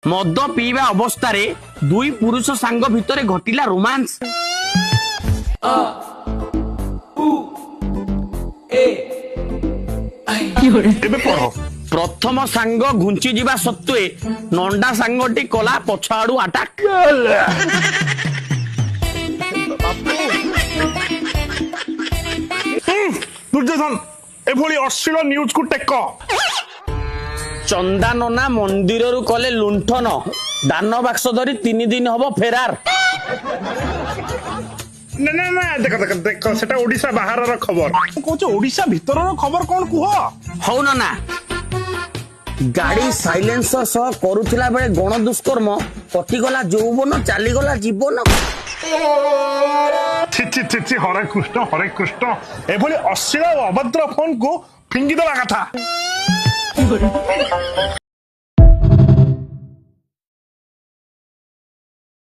ମଦ ପିଇବା ଅବସ୍ଥାରେ ଦୁଇ ପୁରୁଷ ସାଙ୍ଗ ଭିତରେ ଘଟିଲା ରୋମାନ୍ସ। ଏବେ ପଢ। ପ୍ରଥମ ସାଙ୍ଗ ଘୁଞ୍ଚି ଯିବା ସତ୍ତ୍ୱେ ନଣ୍ଡା ସାଙ୍ଗଟି କଲା ପଛ ଆଡୁ ଆଟାକ। ଦୁର୍ଯୋଧନ ଏଭଳି ଅଶ୍ଳୀଳ ନ୍ୟୁଜ କୁ ଟେକ। ଚନ୍ଦା ନନା ମନ୍ଦିରରୁ କଲେ ଲୁଣ୍ଠନ, ଦାନ ବାକ୍ସ ଧରି 3 ଦିନ ହବ ଫେରାର। ନା ନା ନା ଦେଖ ଦେଖ ଦେଖ ସେଟା ଓଡିଶା ବାହାରର ଖବର। ମୁଁ କହୁଛି ଓଡିଶା ଭିତରର ଖବର କଣ କୁହ। ହଉ ନନା, ଗାଡି ସାଇଲେନ୍ସର ସହ କରୁଥିଲା ବେଳେ ଗଣ ଦୁଷ୍କର୍ମ, କଟିଗଲା ଯୌବନ ଚାଲିଗଲା ଜୀବନ। ଛି ଛି ଛି ଛି, ହରେ କୃଷ୍ଣ ହରେ କୃଷ୍ଣ। ଏଭଳି ଅଶ୍ଳୀଳ ଓ ଅଭଦ୍ର ଫୋନ କୁ ଫିଙ୍ଗିଦବା କଥା।